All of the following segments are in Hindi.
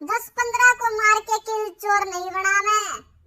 10-15 को मार के किल चोर नहीं बना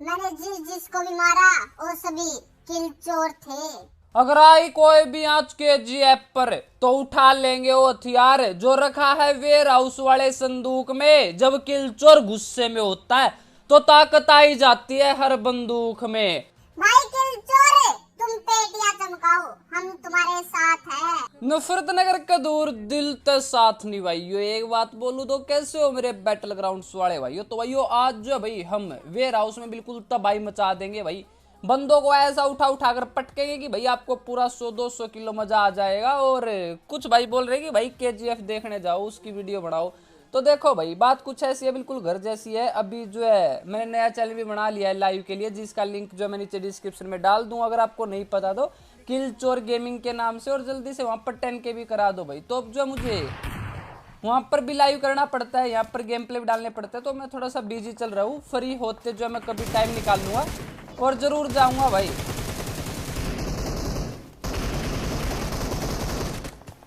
मैंने जिसको भी मारा वो सभी किल चोर थे। अगर आई कोई भी आज के जी ऐप पर तो उठा लेंगे वो हथियार जो रखा है वेयर हाउस वाले संदूक में। जब किल चोर गुस्से में होता है तो ताकत आई जाती है हर बंदूक में। भाई किल चोर तुम पेटियां चमकाओ हम तुम्हारे साथ हैं। नफरत नगर का दूर दिल ते साथ निभाइयो। एक बात बोलूं तो कैसे हो मेरे बैटल ग्राउंड्स वाले भाइयों। तो भाइयों आज जो है भाई हम वेयर हाउस में बिल्कुल तबाही मचा देंगे भाई। बंदों को ऐसा उठा उठा कर पटकेंगे कि भाई आपको पूरा 100-200 किलो मजा आ जाएगा। और कुछ भाई बोल रहे कि भाई KGF देखने जाओ उसकी वीडियो बनाओ। तो देखो भाई बात कुछ ऐसी है बिल्कुल घर जैसी है। अभी जो है मैंने नया चैनल भी बना लिया है लाइव के लिए जिसका लिंक जो मैं नीचे डिस्क्रिप्शन में डाल दूं अगर आपको नहीं पता तो, किल चोर गेमिंग के नाम से। और जल्दी से वहां पर 10K भी करा दो भाई। तो अब जो मुझे वहां पर भी लाइव करना पड़ता है, यहाँ पर गेम प्ले भी डालने पड़ते हैं। तो मैं थोड़ा सा बिजी चल रहा हूँ। फ्री होते जो मैं कभी टाइम निकाल लूंगा और जरूर जाऊंगा भाई।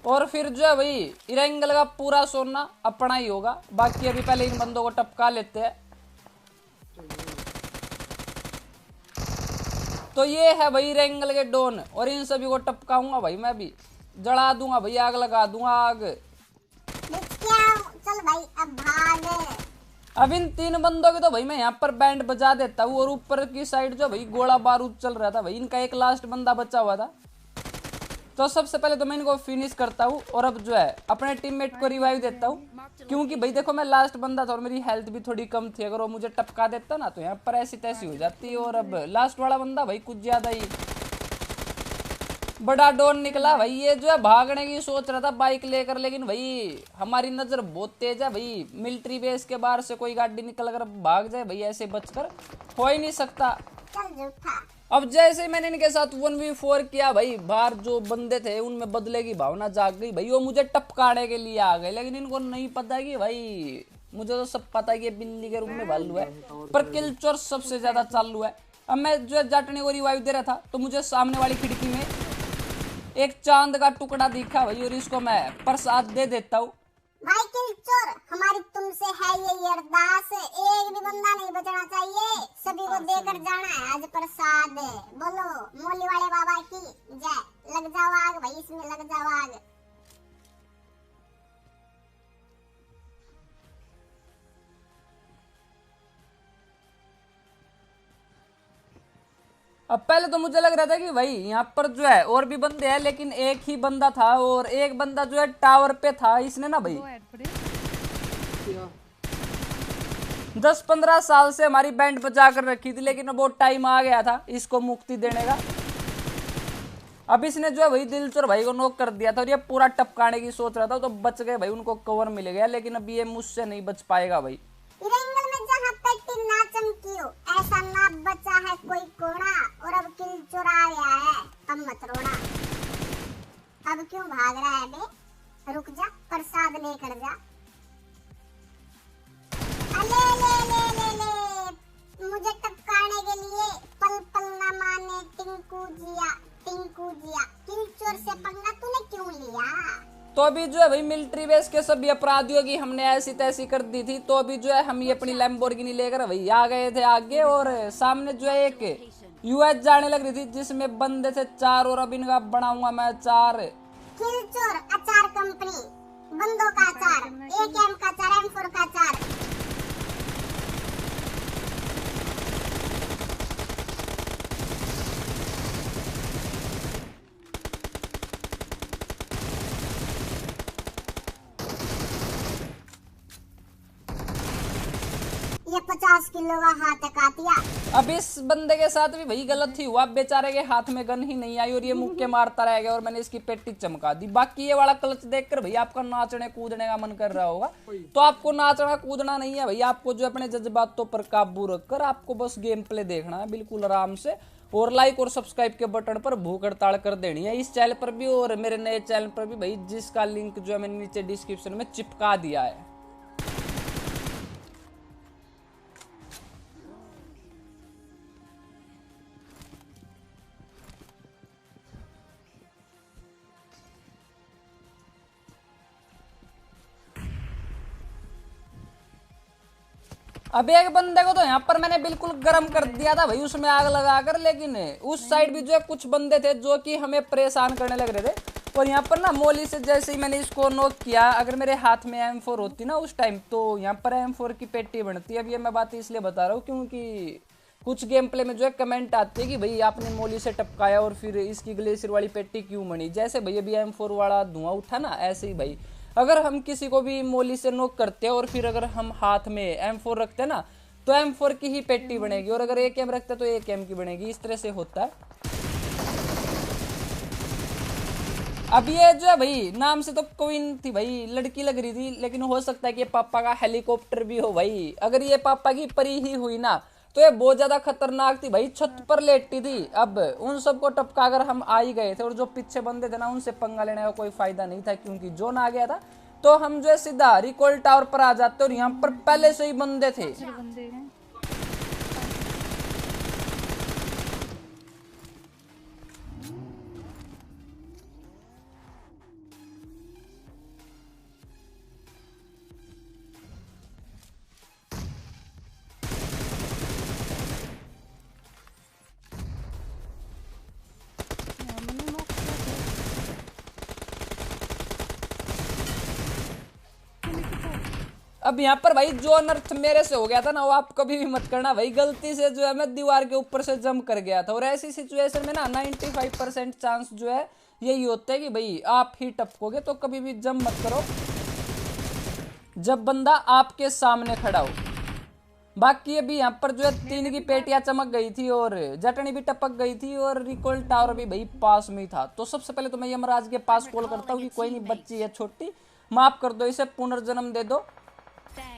और फिर जो है भाई इरेंगल का पूरा सोना अपना ही होगा। बाकी अभी पहले इन बंदों को टपका लेते हैं। तो ये है भाई इरेंगल के डोन और इन सभी को टपकाऊंगा भाई। मैं भी जला दूंगा भाई, आग लगा दूंगा आग। चल भाई अब भाग। अब इन 3 बंदों की तो भाई मैं यहाँ पर बैंड बजा देता हूँ। और ऊपर की साइड जो भाई गोला बारूद चल रहा था भाई। इनका एक लास्ट बंदा बचा हुआ था तो सबसे पहले तो मैं इनको फिनिश करता हूँ। और अब जो है अपने टीममेट को रिवाइव देता हूँ क्योंकि भाई देखो मैं लास्ट बंदा था और मेरी हेल्थ भी थोड़ी कम थी। अगर वो मुझे टपका देता ना तो यहाँ पर ऐसी तैसी हो जाती। और अब लास्ट वाला बंदा भाई कुछ ज्यादा ही बड़ा डोन निकला भाई। ये जो है भागने की सोच रहा था बाइक लेकर, लेकिन भाई हमारी नजर बहुत तेज है भाई। मिलिट्री बेस के बाहर से कोई गाड़ी निकल कर भाग जाए भाई ऐसे बचकर हो ही नहीं सकता। अब जैसे मैंने इनके साथ 1v4 किया भाई, बाहर जो बंदे थे उनमें बदले की भावना जाग गई भाई। वो मुझे टपकाने के लिए आ गए लेकिन इनको नहीं पता कि भाई मुझे तो सब पता है कि बिल्ली के रूप में भालू है पर किल चोर सबसे ज्यादा चालू है। अब मैं जो जाटने को रिवाइव दे रहा था तो मुझे सामने वाली खिड़की में एक चांद का टुकड़ा दिखा भाई और इसको मैं प्रसाद दे देता हूँ। भाई किल चोर हमारी तुमसे है ये अरदास, एक भी बंदा नहीं बचना चाहिए, सभी को देकर जाना है आज प्रसाद। बोलो मोली वाले बाबा की जय। लग जाओ आग भाई, इसमें लग जाओ आग। अब पहले तो मुझे लग रहा था कि भाई यहाँ पर जो है और भी बंदे हैं लेकिन एक ही बंदा था। और एक बंदा जो है टावर पे था। इसने ना भाई 10-15 साल से हमारी बैंड बजा कर रखी थी लेकिन अब वो टाइम आ गया था इसको मुक्ति देने का। अब इसने जो है भाई दिल चोर भाई को नॉक कर दिया था और ये पूरा टपकाने की सोच रहा था तो बच गए भाई, उनको कवर मिल गया। लेकिन अब ये मुझसे नहीं बच पाएगा भाई। इरेंगल में जहाँ पेटी ना चमकी हो ऐसा ना बचा है कोई कोना। और अब किल चोर आ गया है अब मत रोना। अब क्यों भाग रहा है बे, रुक जा प्रसाद लेकर जा। ले ले ले ले ले मुझे टपकाने के लिए पल पल ना माने टिंकू जिया। टिंकू जिया किल चोर से पंगा तूने क्यों लिया। तो अभी जो है भाई मिलिट्री बेस के सभी अपराधियों की हमने ऐसी तैसी कर दी थी। तो अभी जो है हम ये अपनी लैम्बोर्गिनी लेकर भाई आ गए थे आगे। और सामने जो है एक US जाने लग रही थी जिसमें बंदे थे 4 और अब इनका बनाऊंगा मैं 4। किल चोर अचार कंपनी, बंदों का अचार, AK का अचार, M4 का अचार। ये 50 किलो का हाथ काटिया। अब इस बंदे के साथ भी भाई गलत ही हुआ, बेचारे के हाथ में गन ही नहीं आई और ये मुक्के मारता रह गया और मैंने इसकी पेटी चमका दी। बाकी ये वाला क्लच देखकर भाई आपका नाचने कूदने का मन कर रहा होगा तो आपको नाचना कूदना नहीं है भाई। आपको जो अपने जज्बातों पर काबू रखकर आपको बस गेम प्ले देखना है बिल्कुल आराम से। और लाइक और सब्सक्राइब के बटन पर भूख हड़ताल कर देनी है इस चैनल पर भी और मेरे नए चैनल पर भी भाई, जिसका लिंक जो है मैंने नीचे डिस्क्रिप्शन में चिपका दिया है। अब एक बंदे को तो यहाँ पर मैंने बिल्कुल गर्म कर दिया था भाई उसमें आग लगाकर, लेकिन उस साइड भी जो है कुछ बंदे थे जो कि हमें परेशान करने लग रहे थे। और यहाँ पर ना मोली से जैसे ही मैंने इसको नॉक किया, अगर मेरे हाथ में M4 होती ना उस टाइम, तो यहाँ पर M4 की पेटी बनती। अब ये मैं बात इसलिए बता रहा हूँ क्योंकि कुछ गेम प्ले में जो है कमेंट आते हैं कि भाई आपने मोली से टपकाया और फिर इसकी ग्लेशियर वाली पेटी क्यों बनी। जैसे भाई अभी M4 वाला धुआं उठा ना, ऐसे ही भाई अगर हम किसी को भी मोली से नॉक करते हैं और फिर अगर हम हाथ में M4 रखते हैं ना, तो M4 की ही पेटी बनेगी, और अगर AKM रखते हैं तो AKM की बनेगी। इस तरह से होता है। अब ये जो है भाई नाम से तो क्वीन थी भाई, लड़की लग रही थी, लेकिन हो सकता है कि ये पापा का हेलीकॉप्टर भी हो भाई। अगर ये पापा की परी ही हुई ना तो ये बहुत ज्यादा खतरनाक थी भाई, छत पर लेटी थी। अब उन सबको टपका कर हम आ ही गए थे, और जो पीछे बंदे थे ना उनसे पंगा लेने का कोई फायदा नहीं था क्योंकि जोन आ गया था। तो हम जो है सीधा रिकॉल टावर पर आ जाते, और यहाँ पर पहले से ही बंदे थे। अब यहाँ पर भाई जो अनर्थ मेरे से हो गया था ना, वो आप कभी भी मत करना भाई। गलती से जो है मैं दीवार के ऊपर से जंप कर गया था, और ऐसी सिचुएशन में ना 95% चांस जो है यही होता है कि भाई आप ही टपकोगे। तो कभी भी जंप मत करो जब बंदा आपके सामने खड़ा हो। बाकी अभी यहाँ पर जो है 3 की पेटियां चमक गई थी, और जटनी भी टपक गई थी, और रिकॉल टावर भी भाई पास में ही था। तो सबसे पहले तो मैं यमराज के पास कॉल करता हूँ कि कोई नहीं, बच्ची है छोटी, माफ कर दो इसे, पुनर्जन्म दे दो।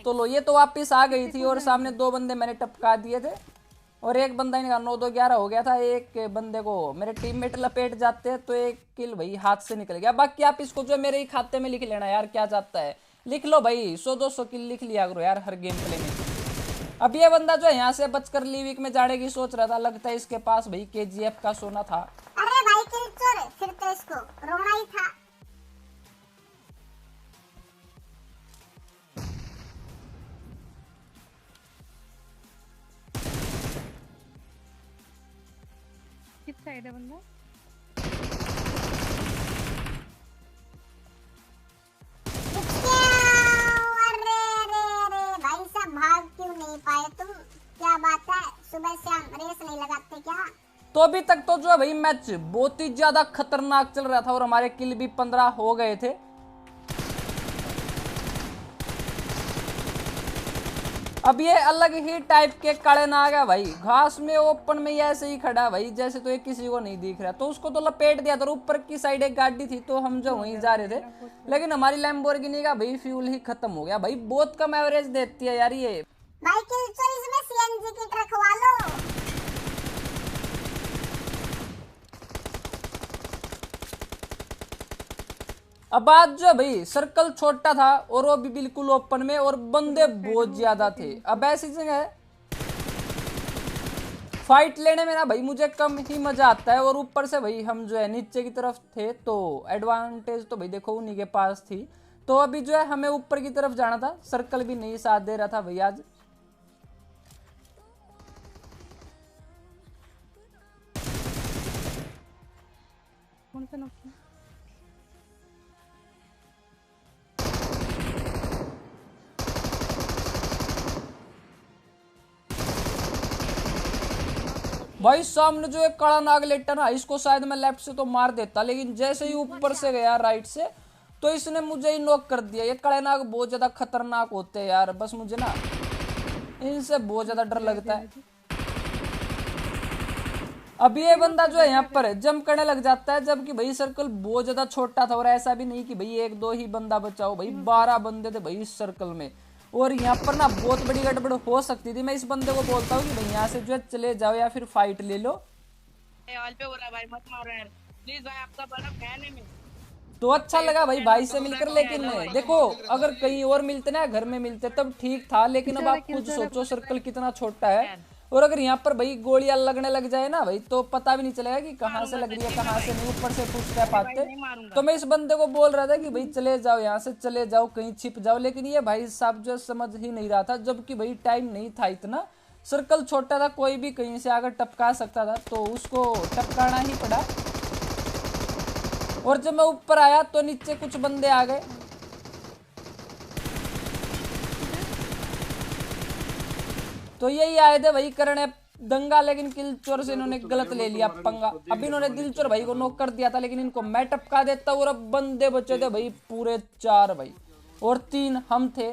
तो लो, ये तो वापिस आ गई थी, और सामने 2 बंदे मैंने टपका दिए थे, और एक बंदा इनका 9-2-11 हो गया था। एक बंदे को मेरे टीममेट लपेट जाते हैं, तो एक किल भाई हाथ से निकल गया। बाकी आप इसको जो है मेरे ही खाते में लिख लेना यार, क्या चाहता है लिख लो भाई, 100-200 किल लिख लिया करो यार हर गेम प्ले में। अब ये बंदा जो है यहाँ से बचकर लीविक में जाने की सोच रहा था, लगता है इसके पास भाई KGF का सोना था। अरे भाई किल चोर, फिर तो इसको रोना ही था। किस साइड है बंदा? अरे अरे अरे भाई साहब, भाग क्यों नहीं पाए तुम? क्या बात है, सुबह शाम रेस नहीं लगाते क्या? तो अभी तक तो जो है भाई मैच बहुत ही ज्यादा खतरनाक चल रहा था, और हमारे किल भी 15 हो गए थे। अब ये अलग ही टाइप के काले नाग है भाई, घास में ओपन में ये ऐसे ही खड़ा भाई, जैसे तो ये किसी को नहीं दिख रहा। तो उसको तो लपेट दिया था, ऊपर की साइड एक गाड़ी थी, तो हम जो वहीं जा रहे थे, लेकिन हमारी लैम्बोर्गिनी का भाई फ्यूल ही खत्म हो गया भाई। बहुत कम एवरेज देती है यार ये। भाई किल चोर, इसमें CNG की ट्रक वालो। अब आज जो भाई सर्कल छोटा था, और वो भी बिल्कुल ओपन में, और बंदे बहुत ज्यादा थे। अब ऐसी जगह फाइट लेने में ना भाई मुझे कम ही मजा आता है, और ऊपर से भाई हम जो है नीचे की तरफ थे, तो एडवांटेज तो भाई देखो उन्हीं के पास थी। तो अभी जो है हमें ऊपर की तरफ जाना था, सर्कल भी नहीं साथ दे रहा था भाई आज। कौन सा नुकसान? भाई सामने जो एक काला नाग लेटा ना, इसको शायद मैं लेफ्ट से तो मार देता, लेकिन जैसे ही ऊपर से गया राइट से, तो इसने मुझे ही नॉक कर दिया। ये काले नाग बहुत ज्यादा खतरनाक होते हैं यार, बस मुझे ना इनसे बहुत ज्यादा डर लगता है। अब ये बंदा जो है यहाँ पर जंप करने लग जाता है, जबकि भाई सर्कल बहुत ज्यादा छोटा था, और ऐसा भी नहीं कि भाई 1-2 ही बंदा बचाओ, भाई 12 बंदे थे भाई इस सर्कल में, और यहाँ पर ना बहुत बड़ी गड़बड़ हो सकती थी। मैं इस बंदे को बोलता हूँ कि भाई यहाँ से जो है चले जाओ या फिर फाइट ले लो। ऑल पे हो रहा है भाई, मत मारो यार प्लीज भाई, आपका बर्फ है नहीं में। तो अच्छा लगा भाई से मिलकर, लेकिन देखो अगर कहीं और मिलते ना, घर में मिलते तब ठीक था, लेकिन अब आप खुद सोचो सर्कल कितना छोटा है, और अगर यहाँ पर भाई गोलियां लगने लग जाए ना भाई तो पता भी नहीं चलेगा कि कहाँ से लग रही है कहाँ से नहीं, ऊपर से पूछ रहे पाते। नहीं मारूंगा। तो मैं इस बंदे को बोल रहा था कि भाई चले जाओ यहाँ से, चले जाओ कहीं छिप जाओ, लेकिन ये भाई साहब जो समझ ही नहीं रहा था, जबकि भाई टाइम नहीं था इतना, सर्कल छोटा था, कोई भी कहीं से आकर टपका सकता था, तो उसको टपकाना ही पड़ा। और जब मैं ऊपर आया तो नीचे कुछ बंदे आ गए, तो यही आए थे भाई करने दंगा, लेकिन किल चोर से इन्होंने गलत ले लिया पंगा। अब इन्होंने दिल चोर भाई को नॉक कर दिया था, लेकिन इनको मैं टपका देता और अब बंदे बचे थे भाई पूरे 4 भाई, और 3 हम थे।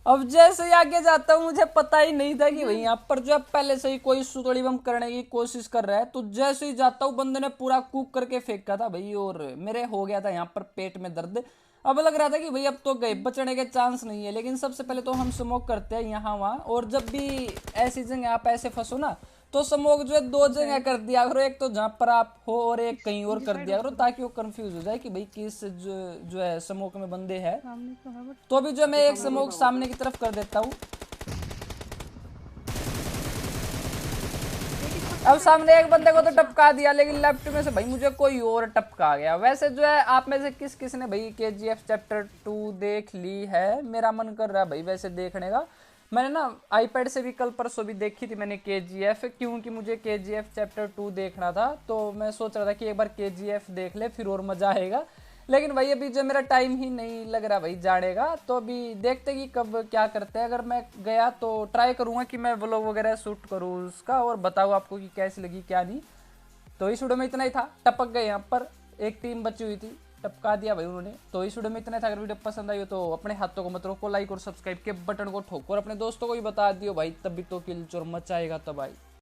अब जैसे ही आगे जाता हूँ मुझे पता ही नहीं था कि भाई यहाँ पर जो है पहले से ही कोई सुतड़ी बम करने की कोशिश कर रहा है। तो जैसे ही जाता हूँ बंदे ने पूरा कुक करके फेंका था भाई, और मेरे हो गया था यहाँ पर पेट में दर्द। अब लग रहा था कि भाई अब तो गए, बचने के चांस नहीं है। लेकिन सबसे पहले तो हम स्मोक करते हैं यहाँ वहाँ, और जब भी ऐसी जगह आप ऐसे फंसो ना तो स्मोक जो है 2 जगह कर दिया करो, एक तो जहाँ पर आप हो और एक कहीं और कर दिया करो, ताकि वो कंफ्यूज हो जाए कि भाई किस जो है स्मोक में बंदे हैं। सामने तो है बट तो अभी जो मैं एक स्मोक सामने की तरफ कर देता हूँ। अब सामने एक बंदे को तो टपका दिया, लेकिन लेफ्ट में से भाई मुझे कोई और टपका गया। वैसे जो है आप में से किस किस ने भाई KGF चैप्टर 2 देख ली है? मेरा मन कर रहा है भाई वैसे देखने का। मैंने ना आईपैड से भी कल परसों भी देखी थी मैंने KGF, क्योंकि मुझे KGF चैप्टर 2 देखना था, तो मैं सोच रहा था कि एक बार KGF देख ले फिर और मजा आएगा। लेकिन भाई अभी जो मेरा टाइम ही नहीं लग रहा भाई जाने का, तो अभी देखते कि कब क्या करते हैं। अगर मैं गया तो ट्राई करूंगा कि मैं व्लॉग वगैरह शूट करूँ उसका, और बताऊँ आपको कि कैसी लगी क्या नहीं। तो इस वीडियो में इतना ही था। टपक गए यहाँ पर, एक टीम बची हुई थी, टपका दिया भाई उन्होंने। तो इस वीडियो में इतना था। अगर वीडियो पसंद आई हो तो अपने हाथों को मत रोको, लाइक और सब्सक्राइब के बटन को ठोको और अपने दोस्तों को भी बता दियो भाई, तभी तो किल चोर मचाएगा तब भाई।